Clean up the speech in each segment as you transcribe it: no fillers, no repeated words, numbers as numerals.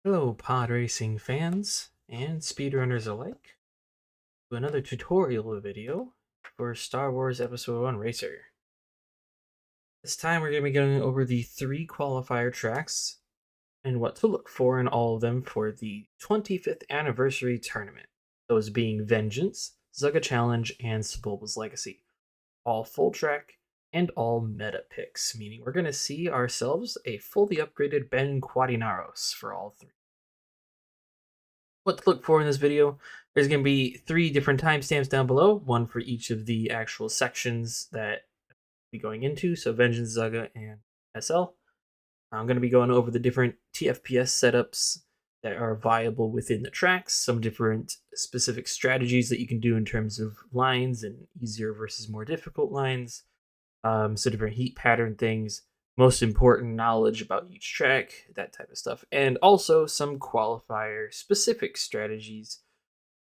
Hello, pod racing fans and speedrunners alike, to another tutorial video for Star Wars Episode 1 Racer. This time we're going to be going over the 3 qualifier tracks and what to look for in all of them for the 25th anniversary tournament, those being Vengeance, Zugga Challenge, and Sebulba's Legacy. All full track and all meta picks, meaning we're going to see ourselves a fully upgraded Ben Quadinaros for all 3. What to look for in this video. There's going to be 3 different timestamps down below, one for each of the actual sections that we'll be going into, so Vengeance, Zugga, and SL. I'm going to be going over the different TFPS setups that are viable within the tracks, some different specific strategies that you can do in terms of lines and easier versus more difficult lines, so different heat pattern things, most important knowledge about each track, that type of stuff, and also some qualifier specific strategies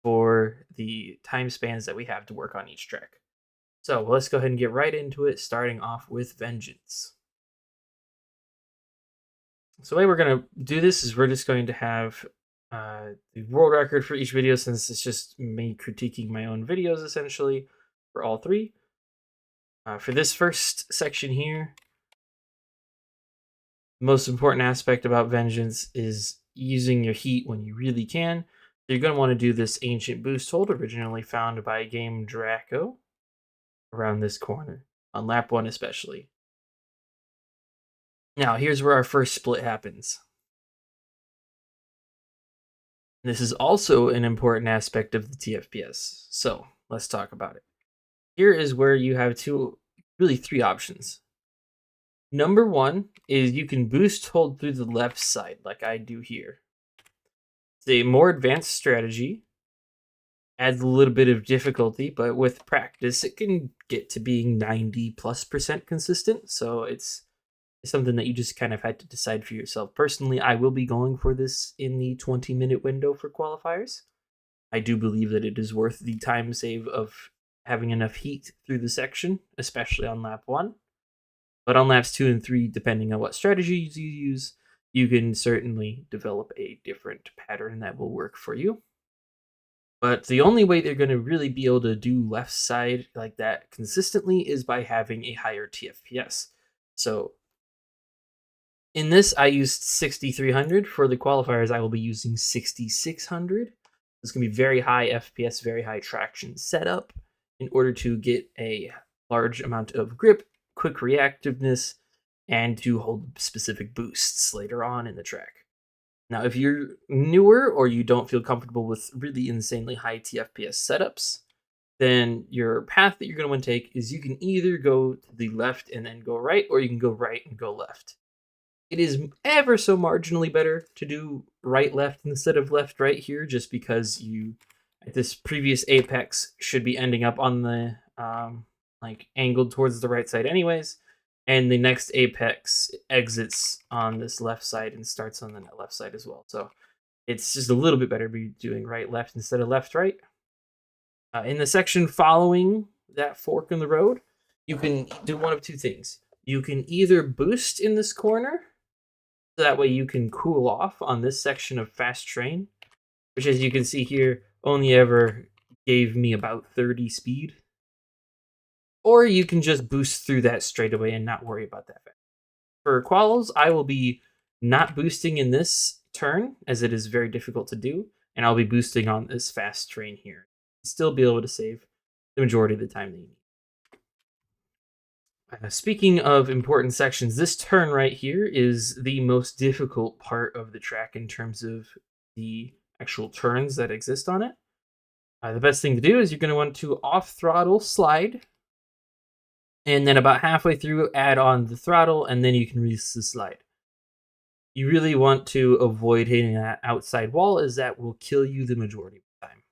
for the time spans that we have to work on each track. So let's go ahead and get right into it, starting off with Vengeance. So the way we're going to do this is we're just going to have the world record for each video, since it's just me critiquing my own videos essentially for all 3. For this first section here, the most important aspect about Vengeance is using your heat when you really can. So you're going to want to do this ancient boost hold, originally found by Game Draco, around this corner, on lap 1 especially. Now, here's where our first split happens. This is also an important aspect of the TFPS, so let's talk about it. Here is where you have 3 options. Number 1 is you can boost hold through the left side, like I do here. It's a more advanced strategy, adds a little bit of difficulty, but with practice, it can get to being 90+% consistent, so it's something that you just kind of had to decide for yourself. Personally, I will be going for this in the 20-minute window for qualifiers. I do believe that it is worth the time save of having enough heat through the section, especially on lap 1. But on laps 2 and 3, depending on what strategies you use, you can certainly develop a different pattern that will work for you. But the only way they're going to really be able to do left side like that consistently is by having a higher TFPS. So in this, I used 6300. For the qualifiers, I will be using 6600. It's going to be very high FPS, very high traction setup in order to get a large amount of grip, quick reactiveness, and to hold specific boosts later on in the track. Now, if you're newer or you don't feel comfortable with really insanely high TFPS setups, then your path that you're going to want to take is you can either go to the left and then go right, or you can go right and go left. It is ever so marginally better to do right-left instead of left-right here, just because you, at this previous apex, should be ending up on the angled towards the right side anyways, and the next apex exits on this left side and starts on the left side as well. So it's just a little bit better to be doing right-left instead of left-right. In the section following that fork in the road, you can do one of 2 things. You can either boost in this corner, so that way you can cool off on this section of fast train, which, as you can see here, only ever gave me about 30 speed. Or you can just boost through that straight away and not worry about that. For quals, I will be not boosting in this turn, as it is very difficult to do, and I'll be boosting on this fast train here. Still be able to save the majority of the time that you need. Speaking of important sections, this turn right here is the most difficult part of the track in terms of the actual turns that exist on it. The best thing to do is you're going to want to off-throttle slide, and then about halfway through, add on the throttle, and then you can release the slide. You really want to avoid hitting that outside wall, as that will kill you the majority of the time.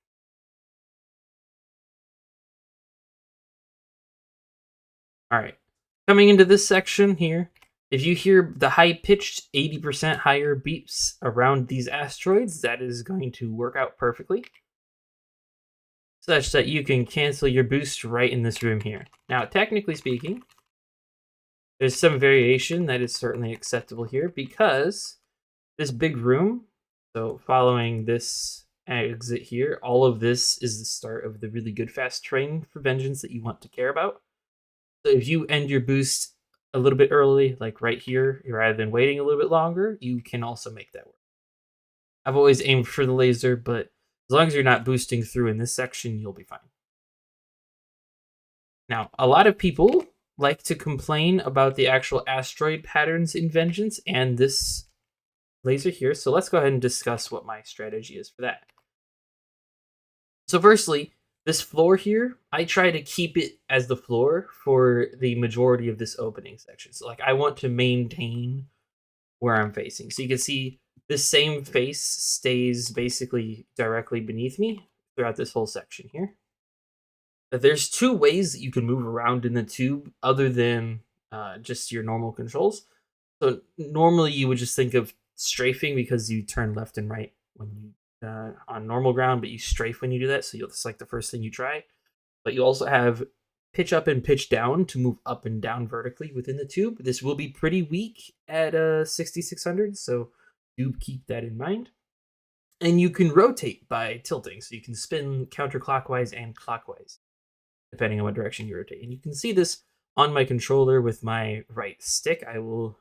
All right. Coming into this section here, if you hear the high-pitched 80% higher beeps around these asteroids, that is going to work out perfectly, such that you can cancel your boost right in this room here. Now, technically speaking, there's some variation that is certainly acceptable here, because this big room So following this exit here, all of this is the start of the really good fast train for vengeance that you want to care about. So if you end your boost a little bit early, like right here, rather than waiting a little bit longer, you can also make that work. I've always aimed for the laser, but as long as you're not boosting through in this section, you'll be fine. Now, a lot of people like to complain about the actual asteroid patterns in Vengeance and this laser here, so let's go ahead and discuss what my strategy is for that. So firstly, this floor here, I try to keep it as the floor for the majority of this opening section. So like I want to maintain where I'm facing. So you can see this same face stays basically directly beneath me throughout this whole section here. There's two ways that you can move around in the tube other than just your normal controls. So normally you would just think of strafing because you turn left and right when you on normal ground, but you strafe when you do that. So it's like the first thing you try. But you also have pitch up and pitch down to move up and down vertically within the tube. This will be pretty weak at 6600, so do keep that in mind. And you can rotate by tilting, so you can spin counterclockwise and clockwise, depending on what direction you rotate. And you can see this on my controller with my right stick. I will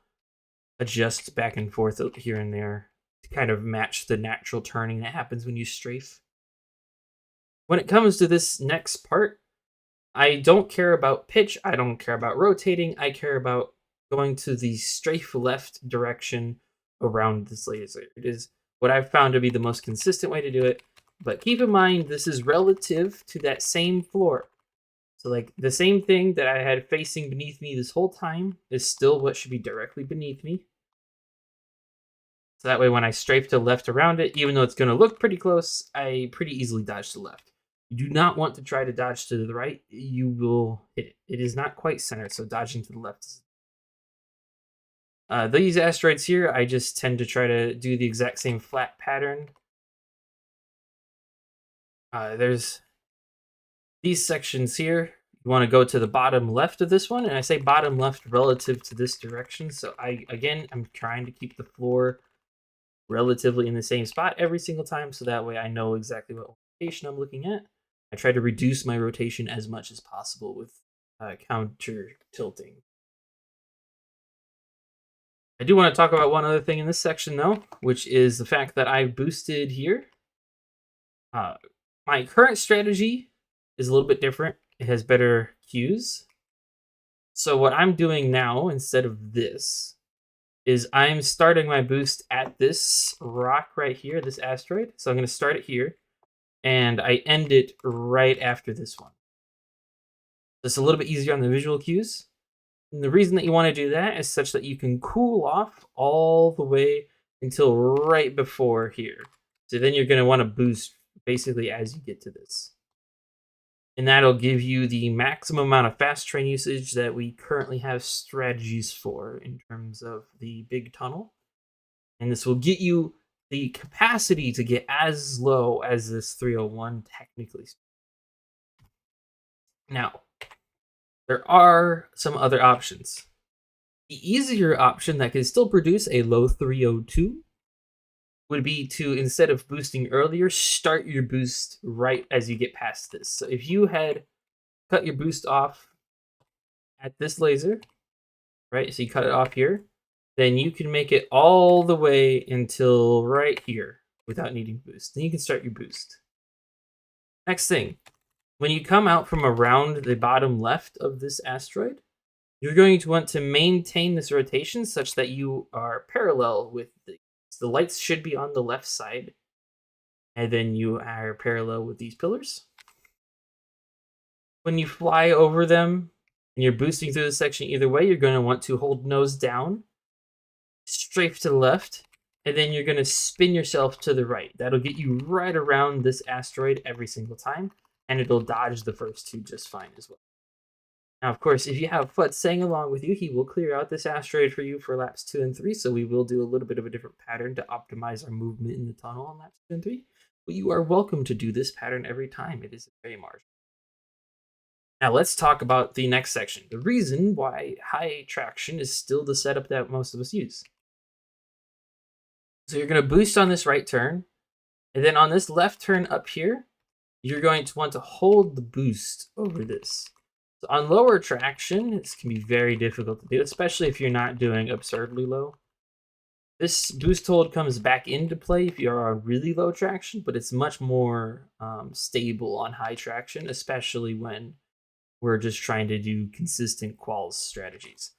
adjust back and forth here and there to kind of match the natural turning that happens when you strafe. When it comes to this next part, I don't care about pitch, I don't care about rotating, I care about going to the strafe left direction around this laser. It is what I've found to be the most consistent way to do it, but keep in mind this is relative to that same floor. So like the same thing that I had facing beneath me this whole time is still what should be directly beneath me. So that way when I strafe to the left around it, even though it's going to look pretty close, I pretty easily dodge to the left. You do not want to try to dodge to the right. You will hit it. It is not quite centered, so dodging to the left is... these asteroids here, I just tend to try to do the exact same flat pattern. There's these sections here. You want to go to the bottom left of this one, and I say bottom left relative to this direction. So I'm trying to keep the floor relatively in the same spot every single time, so that way I know exactly what rotation I'm looking at. I try to reduce my rotation as much as possible with counter tilting. I do want to talk about one other thing in this section, though, which is the fact that I boosted here. My current strategy is a little bit different. It has better cues. So what I'm doing now, instead of this, is I'm starting my boost at this rock right here, this asteroid. So I'm going to start it here, and I end it right after this one. It's a little bit easier on the visual cues. And the reason that you want to do that is such that you can cool off all the way until right before here. So then you're going to want to boost basically as you get to this. And that'll give you the maximum amount of fast train usage that we currently have strategies for in terms of the big tunnel. And this will get you the capacity to get as low as this 301 technically. Now, there are some other options. The easier option that can still produce a low 302 would be to, instead of boosting earlier, start your boost right as you get past this. So if you had cut your boost off at this laser, right, so you cut it off here, then you can make it all the way until right here without needing boost. Then you can start your boost. Next thing, when you come out from around the bottom left of this asteroid, you're going to want to maintain this rotation such that you are parallel with the lights should be on the left side, and then you are parallel with these pillars. When you fly over them and you're boosting through this section either way, you're going to want to hold nose down, strafe to the left, and then you're going to spin yourself to the right. That'll get you right around this asteroid every single time, and it'll dodge the first two just fine as well. Now, of course, if you have Fud sang along with you, he will clear out this asteroid for you for laps 2 and 3, so we will do a little bit of a different pattern to optimize our movement in the tunnel on laps 2 and 3. But you are welcome to do this pattern every time. It is very marginal. Now, let's talk about the next section. The reason why high traction is still the setup that most of us use. So you're going to boost on this right turn, and then on this left turn up here, you're going to want to hold the boost over this. So on lower traction, this can be very difficult to do, especially if you're not doing absurdly low. This boost hold comes back into play if you're on really low traction, but it's much more stable on high traction, especially when we're just trying to do consistent quals strategies.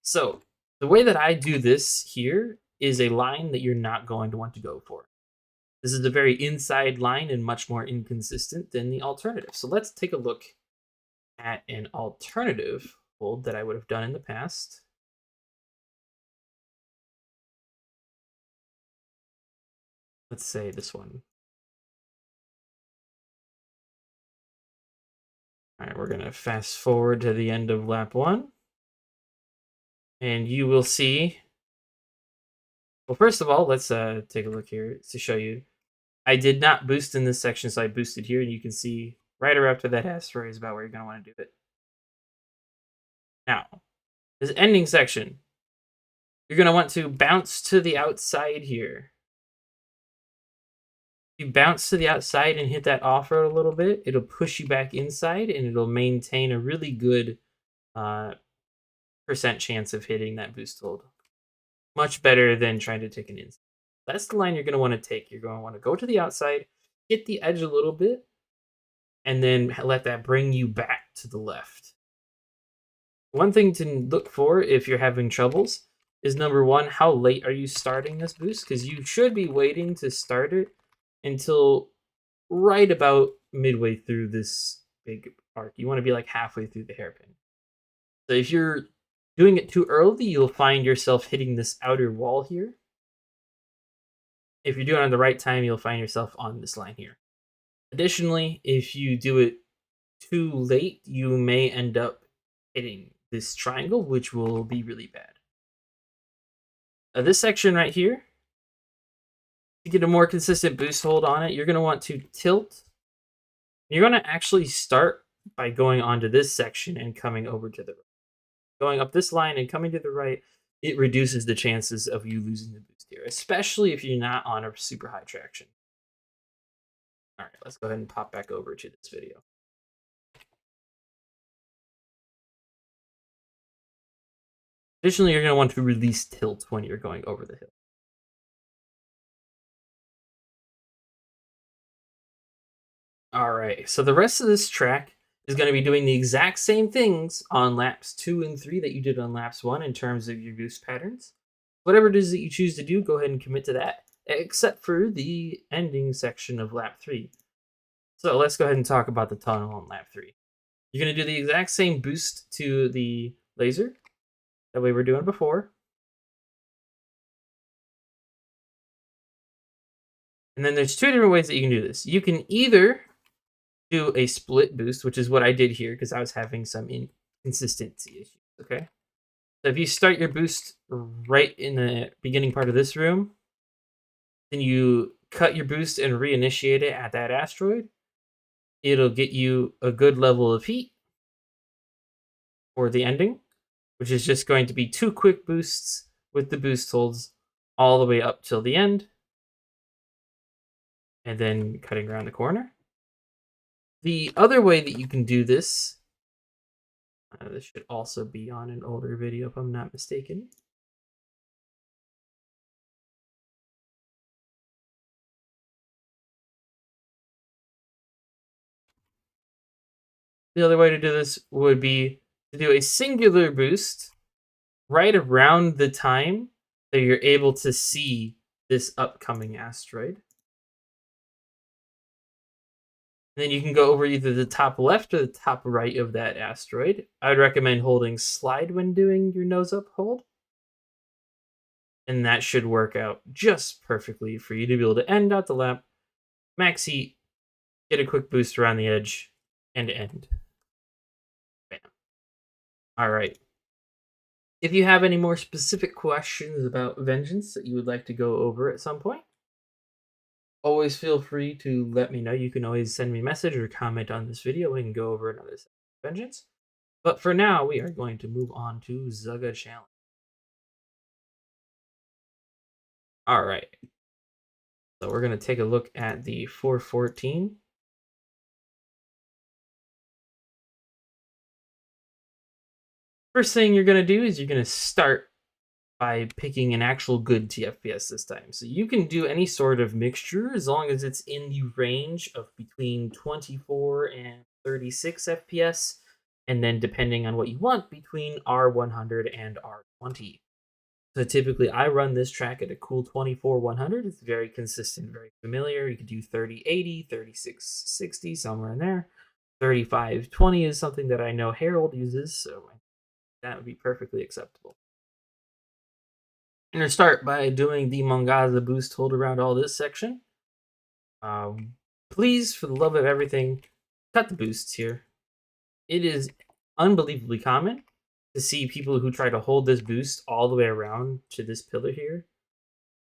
So the way that I do this here is a line that you're not going to want to go for. This is a very inside line and much more inconsistent than the alternative. So let's take a look at an alternative hold that I would have done in the past. Let's say this one. All right, we're going to fast forward to the end of lap 1. And you will see. Well, first of all, let's take a look here to show you. I did not boost in this section, so I boosted here, and you can see right after that asteroid is about where you're going to want to do it. Now, this ending section, you're going to want to bounce to the outside here. You bounce to the outside and hit that off-road a little bit, it'll push you back inside, and it'll maintain a really good percent chance of hitting that boost hold. Much better than trying to take an inside. That's the line you're going to want to take. You're going to want to go to the outside, hit the edge a little bit, and then let that bring you back to the left. One thing to look for if you're having troubles is, number one, how late are you starting this boost? Because you should be waiting to start it until right about midway through this big arc. You want to be like halfway through the hairpin. So if you're doing it too early, you'll find yourself hitting this outer wall here. If you're doing it on the right time, you'll find yourself on this line here. Additionally, if you do it too late, you may end up hitting this triangle, which will be really bad. This section right here, to get a more consistent boost hold on it, you're going to want to tilt. You're going to actually start by going onto this section and coming over to the right. Going up this line and coming to the right, it reduces the chances of you losing the boost here, especially if you're not on a super high traction. All right, let's go ahead and pop back over to this video. Additionally, you're going to want to release tilt when you're going over the hill. All right, so the rest of this track is going to be doing the exact same things on laps 2 and 3 that you did on laps 1 in terms of your boost patterns. Whatever it is that you choose to do, go ahead and commit to that, except for the ending section of lap 3. So let's go ahead and talk about the tunnel on lap 3. You're going to do the exact same boost to the laser that we were doing before. And then there's 2 different ways that you can do this. You can either do a split boost, which is what I did here because I was having some inconsistency issues, okay? So if you start your boost right in the beginning part of this room, then you cut your boost and reinitiate it at that asteroid, it'll get you a good level of heat for the ending, which is just going to be 2 quick boosts with the boost holds all the way up till the end, and then cutting around the corner. The other way that you can do this, this should also be on an older video if I'm not mistaken. The other way to do this would be to do a singular boost right around the time that you're able to see this upcoming asteroid. And then you can go over either the top left or the top right of that asteroid. I would recommend holding slide when doing your nose up hold. And that should work out just perfectly for you to be able to end out the lap, max heat, get a quick boost around the edge, and end. Bam. All right. If you have any more specific questions about Vengeance that you would like to go over at some point, always feel free to let me know. You can always send me a message or comment on this video. We can go over another Vengeance. But for now, we are going to move on to Zugga Challenge. All right. So we're going to take a look at the 414. First thing you're going to do is you're going to start by picking an actual good TFPS this time. So you can do any sort of mixture as long as it's in the range of between 24 and 36 FPS, and then depending on what you want, between R100 and R20. So typically I run this track at a cool 24-100. It's very consistent, very familiar. You could do 30-80, 36-60, somewhere in there. 35-20 is something that I know Harold uses, so that would be perfectly acceptable. I'm going to start by doing the Mongaza boost hold around all this section. Please, for the love of everything, cut the boosts here. It is unbelievably common to see people who try to hold this boost all the way around to this pillar here,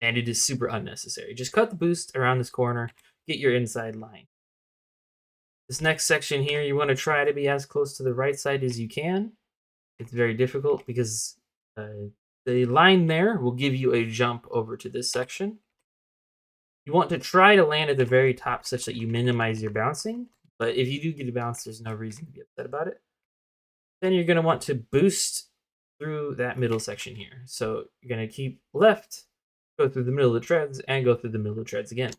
and it is super unnecessary. Just cut the boost around this corner, get your inside line. This next section here, you want to try to be as close to the right side as you can. It's very difficult because the line there will give you a jump over to this section. You want to try to land at the very top such that you minimize your bouncing, but if you do get a bounce, there's no reason to be upset about it. Then you're going to want to boost through that middle section here. So you're going to keep left, go through the middle of the treads, and go through the middle of the treads again.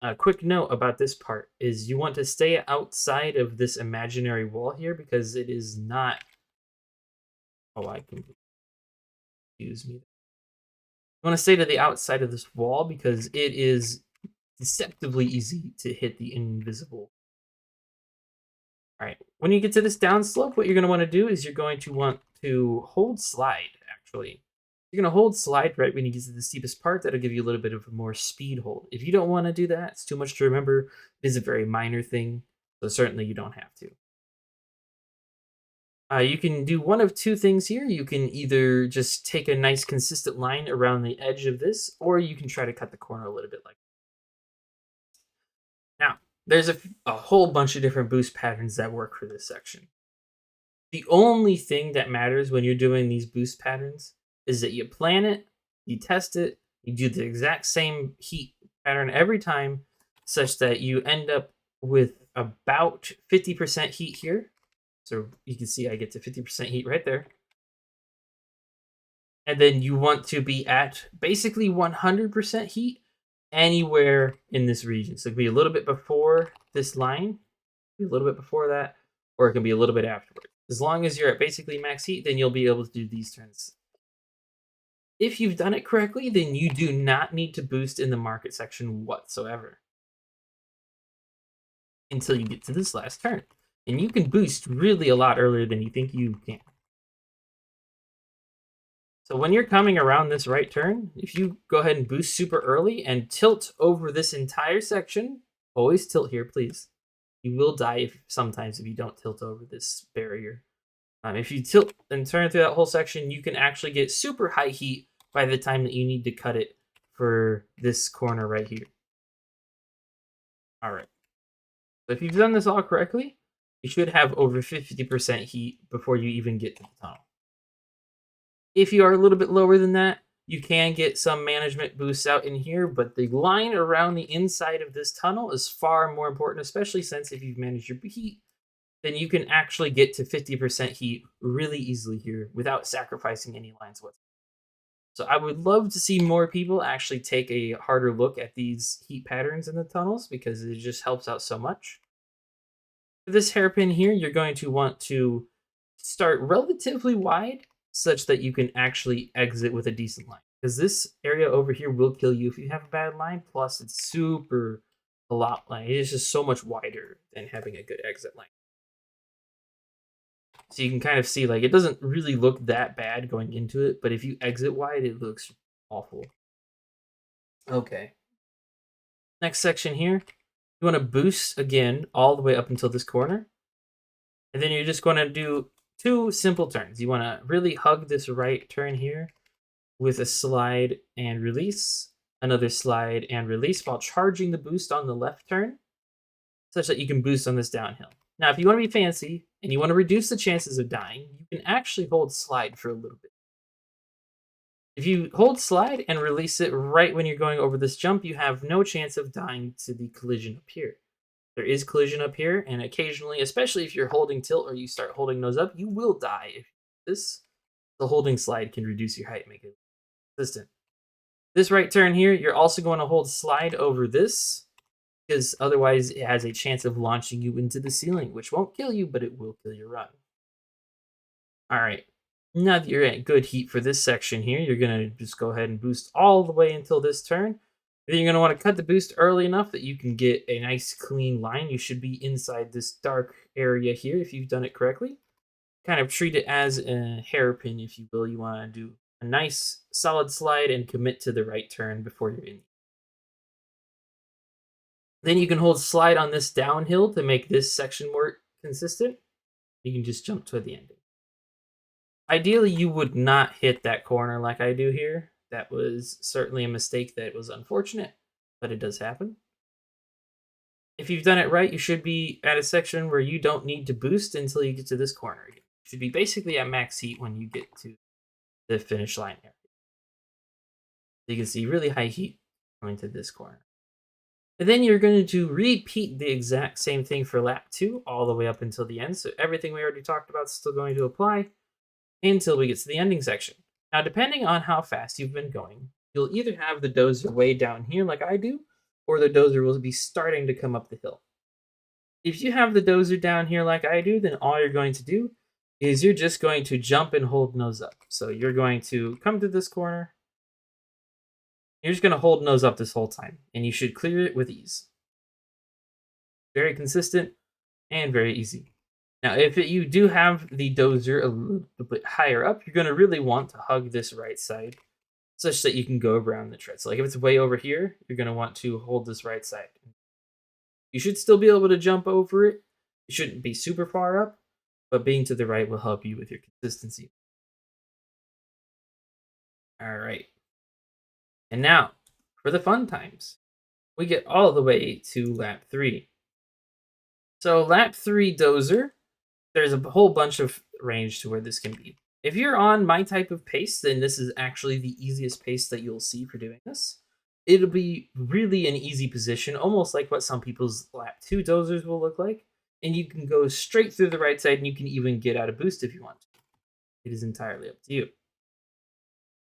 A quick note about this part is you want to stay outside of this imaginary wall here because it is not... Oh, I can use me. You want to stay to the outside of this wall because it is deceptively easy to hit the invisible. All right, when you get to this downslope, what you're going to want to do is you're going to want to hold slide, actually. You're going to hold slide right when you get to the steepest part. That'll give you a little bit of a more speed hold. If you don't want to do that, it's too much to remember. It is a very minor thing, so certainly you don't have to. You can do one of two things here. You can either just take a nice consistent line around the edge of this, or you can try to cut the corner a little bit like that. Now, there's a whole bunch of different boost patterns that work for this section. The only thing that matters when you're doing these boost patterns is that you plan it, you test it, you do the exact same heat pattern every time, such that you end up with about 50% heat here. So you can see I get to 50% heat right there. And then you want to be at basically 100% heat anywhere in this region. So it could be a little bit before this line, a little bit before that, or it can be a little bit afterward. As long as you're at basically max heat, then you'll be able to do these turns. If you've done it correctly, then you do not need to boost in the market section whatsoever until you get to this last turn. And you can boost really a lot earlier than you think you can. So when you're coming around this right turn, if you go ahead and boost super early and tilt over this entire section, always tilt here, please. You will die sometimes if you don't tilt over this barrier. If you tilt and turn through that whole section, you can actually get super high heat by the time that you need to cut it for this corner right here. All right. So if you've done this all correctly, you should have over 50% heat before you even get to the tunnel. If you are a little bit lower than that, you can get some management boosts out in here, but the line around the inside of this tunnel is far more important, especially since if you've managed your heat, then you can actually get to 50% heat really easily here without sacrificing any lines whatsoever. So I would love to see more people actually take a harder look at these heat patterns in the tunnels because it just helps out so much. For this hairpin here, you're going to want to start relatively wide such that you can actually exit with a decent line. Because this area over here will kill you if you have a bad line, plus it's super a lot line. It is just so much wider than having a good exit line. So you can kind of see, like, it doesn't really look that bad going into it, but if you exit wide, it looks awful. Okay. Next section here, you want to boost again all the way up until this corner. And then you're just going to do two simple turns. You want to really hug this right turn here with a slide and release, another slide and release while charging the boost on the left turn, such that you can boost on this downhill. Now, if you want to be fancy and you want to reduce the chances of dying, you can actually hold slide for a little bit. If you hold slide and release it right when you're going over this jump, you have no chance of dying to the collision up here. There is collision up here, and occasionally, especially if you're holding tilt or you start holding those up, you will die. If this, the holding slide can reduce your height, make it consistent. This right turn here, you're also going to hold slide over this, because otherwise it has a chance of launching you into the ceiling, which won't kill you, but it will kill your run. All right, now that you're at good heat for this section here, you're going to just go ahead and boost all the way until this turn. Then you're going to want to cut the boost early enough that you can get a nice clean line. You should be inside this dark area here if you've done it correctly. Kind of treat it as a hairpin, if you will. You want to do a nice solid slide and commit to the right turn before you're in. Then you can hold slide on this downhill to make this section more consistent. You can just jump to the ending. Ideally, you would not hit that corner like I do here. That was certainly a mistake that was unfortunate, but it does happen. If you've done it right, you should be at a section where you don't need to boost until you get to this corner again. You should be basically at max heat when you get to the finish line area. You can see really high heat coming to this corner. And then you're going to repeat the exact same thing for lap 2 all the way up until the end. So everything we already talked about is still going to apply until we get to the ending section. Now, depending on how fast you've been going, you'll either have the dozer way down here like I do, or the dozer will be starting to come up the hill. If you have the dozer down here like I do, then all you're going to do is you're just going to jump and hold nose up. So you're going to come to this corner. You're just going to hold nose up this whole time, and you should clear it with ease. Very consistent and very easy. Now, if you do have the dozer a little bit higher up, you're going to really want to hug this right side such that you can go around the tread. So like if it's way over here, you're going to want to hold this right side. You should still be able to jump over it. You shouldn't be super far up, but being to the right will help you with your consistency. All right. And now, for the fun times, we get all the way to lap 3. So lap 3 dozer, there's a whole bunch of range to where this can be. If you're on my type of pace, then this is actually the easiest pace that you'll see for doing this. It'll be really an easy position, almost like what some people's lap 2 dozers will look like. And you can go straight through the right side, and you can even get out a boost if you want to. It is entirely up to you.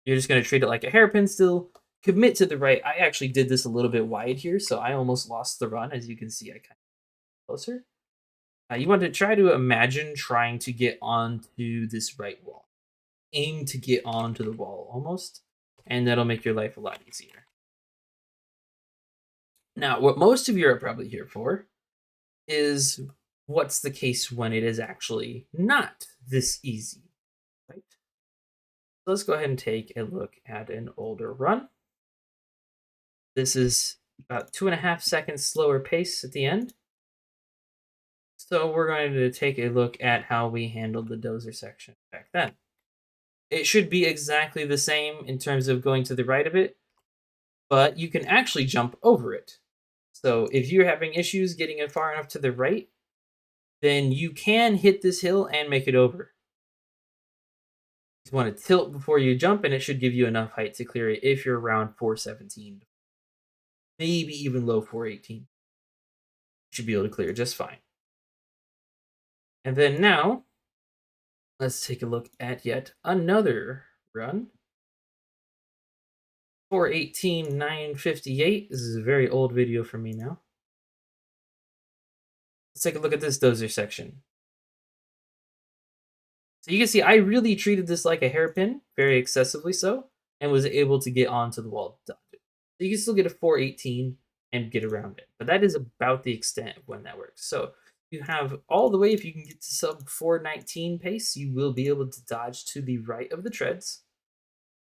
You're just going to treat it like a hairpin still. Commit to the right. I actually did this a little bit wide here, so I almost lost the run. As you can see, I kind of closer. You want to try to imagine trying to get onto this right wall. Aim to get onto the wall almost, and that'll make your life a lot easier. Now, what most of you are probably here for is what's the case when it is actually not this easy, right? So let's go ahead and take a look at an older run. This is about 2.5 seconds slower pace at the end. So we're going to take a look at how we handled the dozer section back then. It should be exactly the same in terms of going to the right of it, but you can actually jump over it. So if you're having issues getting it far enough to the right, then you can hit this hill and make it over. You want to tilt before you jump, and it should give you enough height to clear it if you're around 417. Maybe even low 418. You should be able to clear just fine. And then now, let's take a look at yet another run. 418,958. This is a very old video for me now. Let's take a look at this dozer section. So you can see I really treated this like a hairpin, very excessively so, and was able to get onto the wall. So you can still get a 418 and get around it. But that is about the extent of when that works. So you have all the way, if you can get to sub 419 pace, you will be able to dodge to the right of the treads.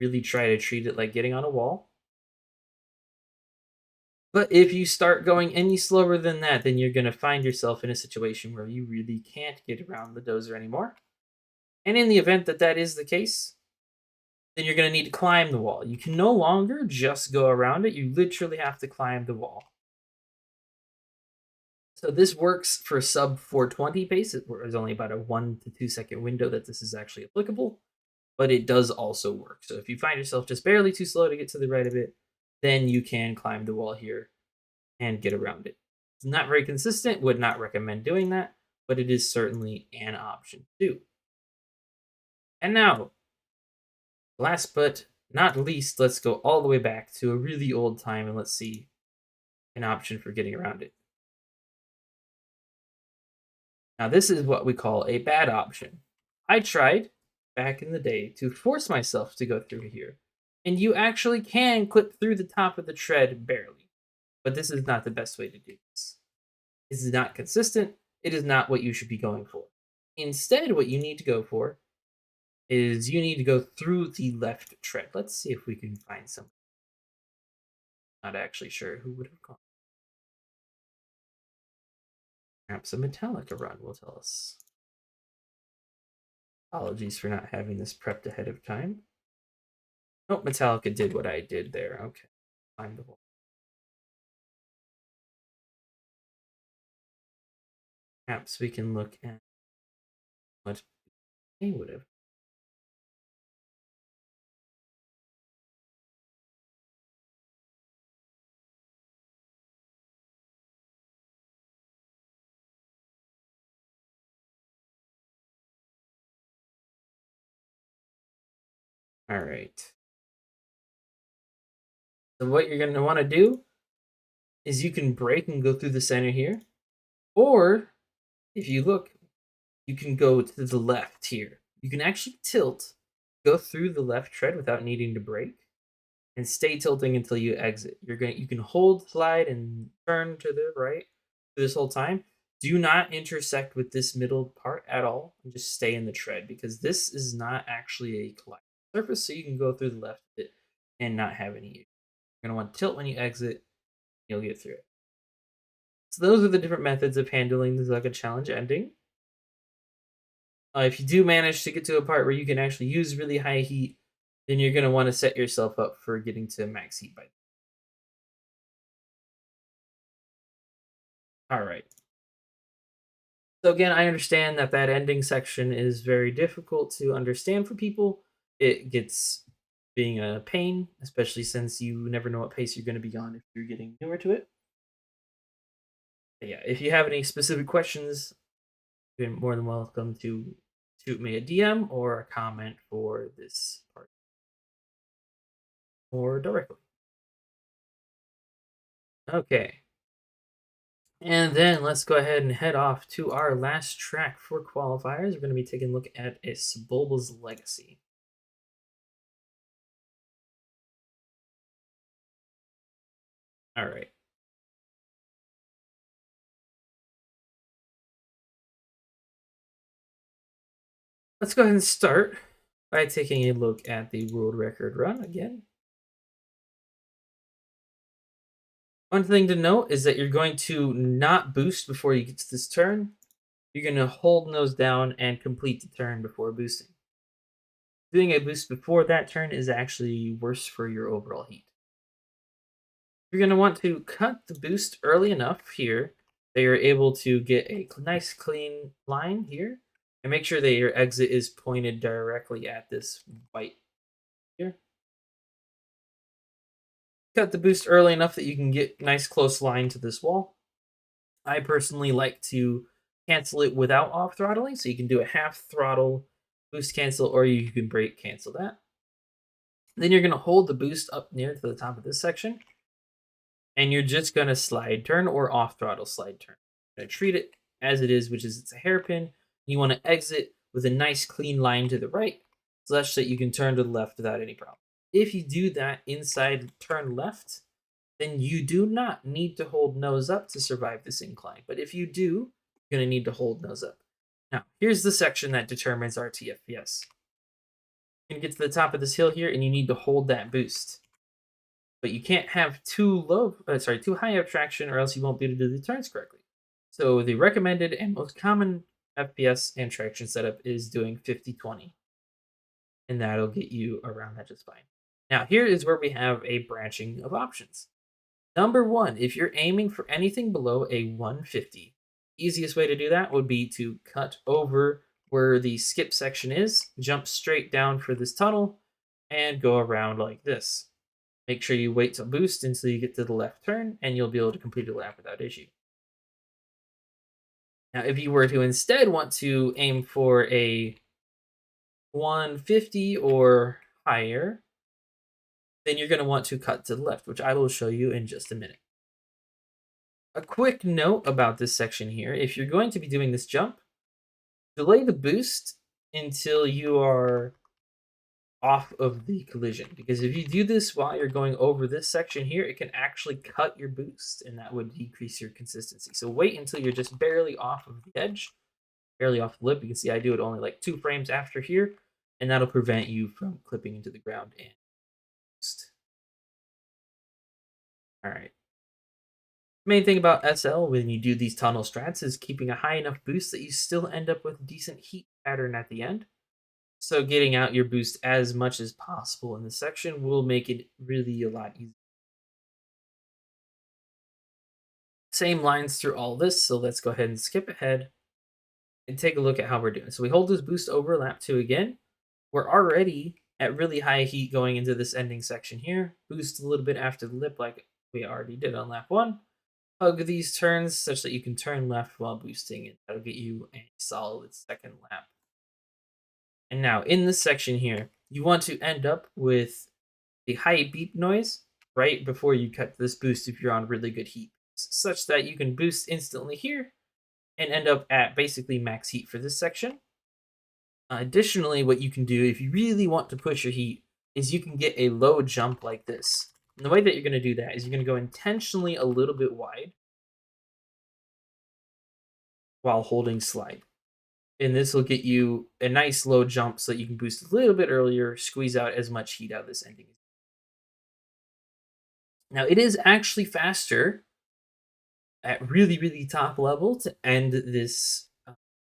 Really try to treat it like getting on a wall. But if you start going any slower than that, then you're going to find yourself in a situation where you really can't get around the dozer anymore. And in the event that that is the case, then you're going to need to climb the wall. You can no longer just go around it. You literally have to climb the wall. So this works for sub 420 pace. There's only about a 1 to 2 second window that this is actually applicable. but it does also work. So if you find yourself just barely too slow to get to the right of it, then you can climb the wall here and get around it. It's not very consistent, would not recommend doing that, but it is certainly an option too. And now, last but not least, let's go all the way back to a really old time and let's see an option for getting around it. Now, this is what we call a bad option. I tried back in the day to force myself to go through here, and you actually can clip through the top of the tread barely. But this is not the best way to do this. This is not consistent. It is not what you should be going for. Instead, what you need to go for is you need to go through the left tread. Let's see if we can find some. Not actually sure who would have gone. Perhaps a Metallica run will tell us. Apologies for not having this prepped ahead of time. Oh, Metallica did what I did there. Okay. Find the wall. Perhaps we can look at what they would have. All right. So what you're going to want to do is you can break and go through the center here. Or if you look, you can go to the left here. You can actually tilt, go through the left tread without needing to break, and stay tilting until you exit. You can hold, slide, and turn to the right this whole time. Do not intersect with this middle part at all, and just stay in the tread because this is not actually a colliding surface, so you can go through the left bit and not have any issue. You're gonna want to tilt when you exit, you'll get through it. So those are the different methods of handling the Zugga challenge ending. If you do manage to get to a part where you can actually use really high heat, then you're going to want to set yourself up for getting to max heat by. All right. So again, I understand that that ending section is very difficult to understand for people. It gets being a pain, especially since you never know what pace you're going to be on if you're getting newer to it. But yeah, if you have any specific questions, you're more than welcome to shoot me a DM or a comment for this part or directly. Okay. And then let's go ahead and head off to our last track for qualifiers. We're going to be taking a look at a Sebulba's Legacy. All right. Let's go ahead and start by taking a look at the world record run again. One thing to note is that you're going to not boost before you get to this turn. You're going to hold nose down and complete the turn before boosting. Doing a boost before that turn is actually worse for your overall heat. You're going to want to cut the boost early enough here that you're able to get a nice clean line here and make sure that your exit is pointed directly at this white here. Cut the boost early enough that you can get nice close line to this wall. I personally like to cancel it without off throttling, so you can do a half throttle boost cancel, or you can break cancel that. Then you're going to hold the boost up near to the top of this section, and you're just going to slide turn or off throttle slide turn. You're going to treat it as it is, which is it's a hairpin. You want to exit with a nice clean line to the right, such that you can turn to the left without any problem. If you do that inside turn left, then you do not need to hold nose up to survive this incline. But if you do, you're going to need to hold nose up. Now, here's the section that determines our TFPS. You're going to get to the top of this hill here, and you need to hold that boost. But you can't have too high of traction, or else you won't be able to do the turns correctly. So the recommended and most common FPS and traction setup is doing 50-20. And that'll get you around that just fine. Now, here is where we have a branching of options. Number one, if you're aiming for anything below a 150, easiest way to do that would be to cut over where the skip section is, jump straight down for this tunnel, and go around like this. Make sure you wait to boost until you get to the left turn, and you'll be able to complete a lap without issue. Now, if you were to instead want to aim for a 150 or higher, then you're going to want to cut to the left, which I will show you in just a minute. A quick note about this section here, if you're going to be doing this jump, delay the boost until you are off of the collision, because if you do this while you're going over this section here, it can actually cut your boost, and that would decrease your consistency. So wait until you're just barely off of the edge, barely off the lip. You can see I do it only like 2 frames after here, and that'll prevent you from clipping into the ground and boost. All right. Main thing about SL when you do these tunnel strats is keeping a high enough boost that you still end up with a decent heat pattern at the end. So getting out your boost as much as possible in this section will make it really a lot easier. Same lines through all this, so let's go ahead and skip ahead and take a look at how we're doing. So we hold this boost over lap 2 again. We're already at really high heat going into this ending section here. Boost a little bit after the lip like we already did on lap 1. Hug these turns such that you can turn left while boosting, and that'll get you a solid second lap. And now in this section here, you want to end up with a high beep noise right before you cut this boost if you're on really good heat, such that you can boost instantly here and end up at basically max heat for this section. Additionally, what you can do if you really want to push your heat is you can get a low jump like this. And the way that you're going to do that is you're going to go intentionally a little bit wide while holding slide. And this will get you a nice low jump so that you can boost a little bit earlier, squeeze out as much heat out of this ending. Now, it is actually faster at really, really top level to end this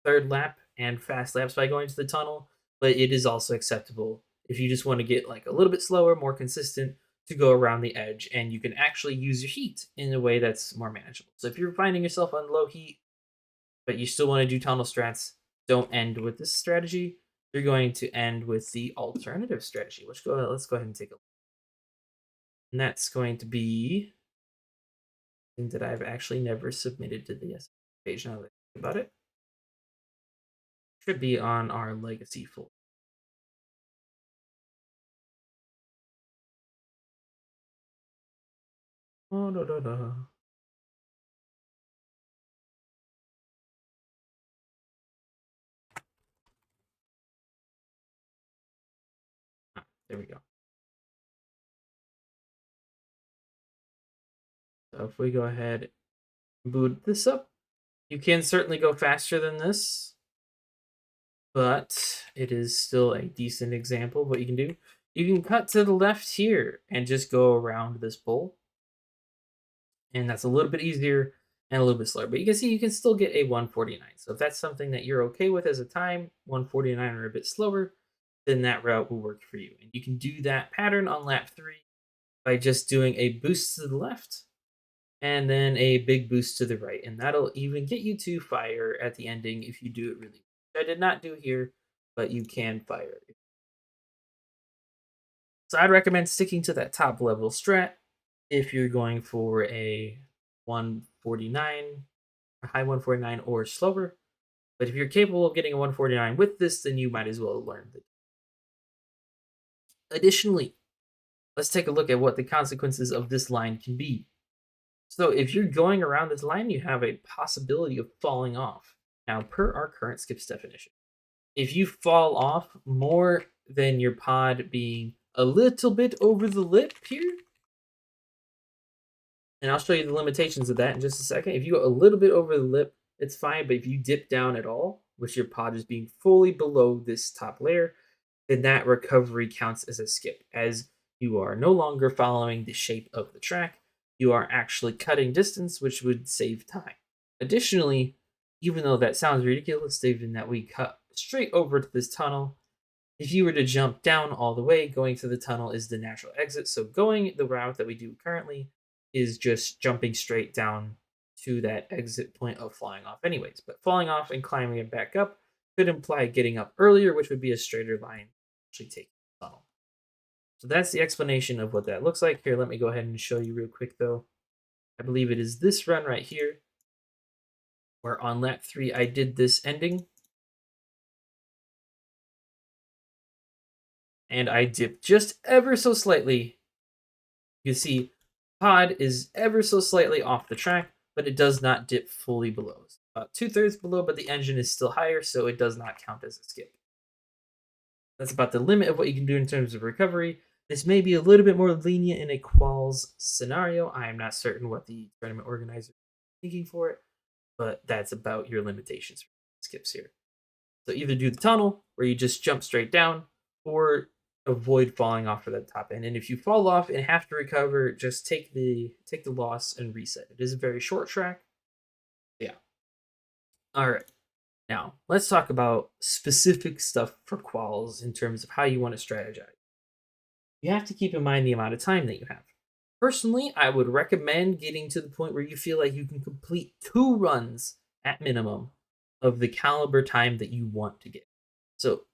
third lap and fast laps by going to the tunnel, but it is also acceptable if you just want to get like a little bit slower, more consistent to go around the edge, and you can actually use your heat in a way that's more manageable. So if you're finding yourself on low heat, but you still want to do tunnel strats, don't end with this strategy. You're going to end with the alternative strategy, which let's go ahead and take a look. And that's going to be something that I've actually never submitted to the page now that I think about it. Should be on our legacy folder. Oh, no, no, no. There we go. So if we go ahead and boot this up, you can certainly go faster than this, but it is still a decent example of what you can do. You can cut to the left here and just go around this bowl. And that's a little bit easier and a little bit slower. But you can see you can still get a 149. So if that's something that you're okay with as a time, 149 or a bit slower, then that route will work for you. And you can do that pattern on lap 3 by just doing a boost to the left and then a big boost to the right. And that'll even get you to fire at the ending if you do it really well. I did not do here, but you can fire. So I'd recommend sticking to that top level strat if you're going for a 149, a high 149 or slower. But if you're capable of getting a 149 with this, then you might as well learn it. Additionally, let's take a look at what the consequences of this line can be. So if you're going around this line, you have a possibility of falling off. Now, per our current skips definition, if you fall off more than your pod being a little bit over the lip here, and I'll show you the limitations of that in just a second. If you go a little bit over the lip, it's fine, but if you dip down at all, with your pod just being fully below this top layer, then that recovery counts as a skip, as you are no longer following the shape of the track. You are actually cutting distance, which would save time. Additionally, even though that sounds ridiculous, stating that we cut straight over to this tunnel, if you were to jump down all the way, going to the tunnel is the natural exit. So going the route that we do currently is just jumping straight down to that exit point of flying off anyways. But falling off and climbing it back up could imply getting up earlier, which would be a straighter line, actually taking the tunnel. So that's the explanation of what that looks like. Here, let me go ahead and show you real quick, though. I believe it is this run right here, where on lap 3, I did this ending. And I dipped just ever so slightly. You can see pod is ever so slightly off the track, but it does not dip fully below. It's about 2/3 below, but the engine is still higher, so it does not count as a skip. That's about the limit of what you can do in terms of recovery. This may be a little bit more lenient in a quals scenario. I am not certain what the tournament organizer is thinking for it, but that's about your limitations for skips here. So either do the tunnel, where you just jump straight down, or avoid falling off for that top end. And if you fall off and have to recover, just take the loss and reset. It is a very short track. Yeah. All right. Now let's talk about specific stuff for quals in terms of how you want to strategize. You have to keep in mind the amount of time that you have. Personally, I would recommend getting to the point where you feel like you can complete 2 runs at minimum of the caliber time that you want to get. So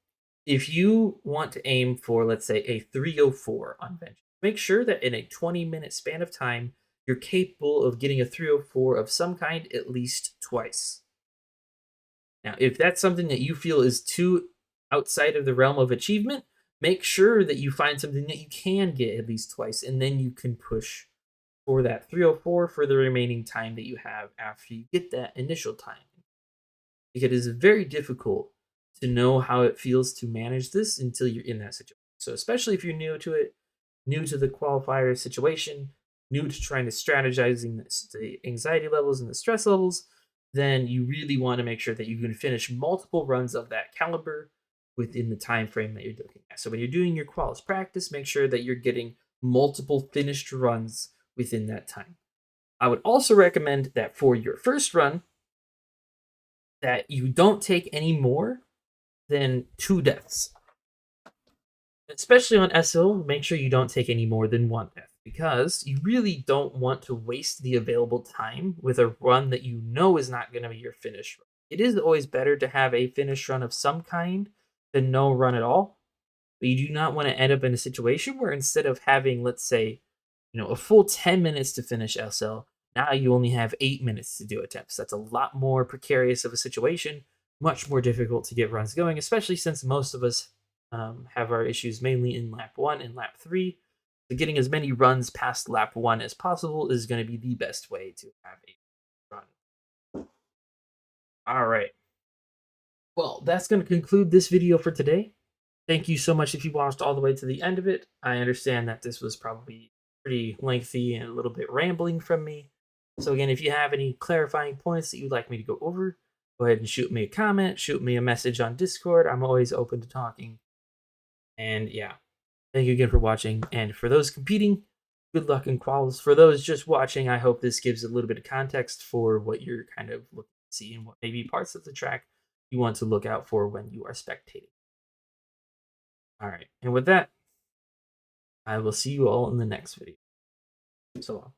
if you want to aim for, let's say, a 304 on bench, make sure that in a 20-minute span of time, you're capable of getting a 304 of some kind at least twice. Now, if that's something that you feel is too outside of the realm of achievement, make sure that you find something that you can get at least twice, and then you can push for that 304 for the remaining time that you have after you get that initial time. Because it is very difficult to know how it feels to manage this until you're in that situation. So, especially if you're new to it, new to the qualifier situation, new to trying to strategizing the anxiety levels and the stress levels, then you really want to make sure that you can finish multiple runs of that caliber within the time frame that you're looking at. So when you're doing your quals practice, make sure that you're getting multiple finished runs within that time. I would also recommend that for your first run, that you don't take any more than 2 deaths. Especially on SO, make sure you don't take any more than 1 death, because you really don't want to waste the available time with a run that you know is not going to be your finish run. It is always better to have a finish run of some kind than no run at all, but you do not want to end up in a situation where instead of having, let's say, a full 10 minutes to finish SL, now you only have 8 minutes to do attempts. That's a lot more precarious of a situation, much more difficult to get runs going, especially since most of us have our issues mainly in lap 1 and lap 3. So getting as many runs past lap 1 as possible is going to be the best way to have a run. All right. Well, that's going to conclude this video for today. Thank you so much if you watched all the way to the end of it. I understand that this was probably pretty lengthy and a little bit rambling from me. So again, if you have any clarifying points that you'd like me to go over, go ahead and shoot me a comment, shoot me a message on Discord. I'm always open to talking. And yeah, thank you again for watching. And for those competing, good luck in quals. For those just watching, I hope this gives a little bit of context for what you're kind of looking to see and what maybe parts of the track you want to look out for when you are spectating. All right, and with that, I will see you all in the next video. So long.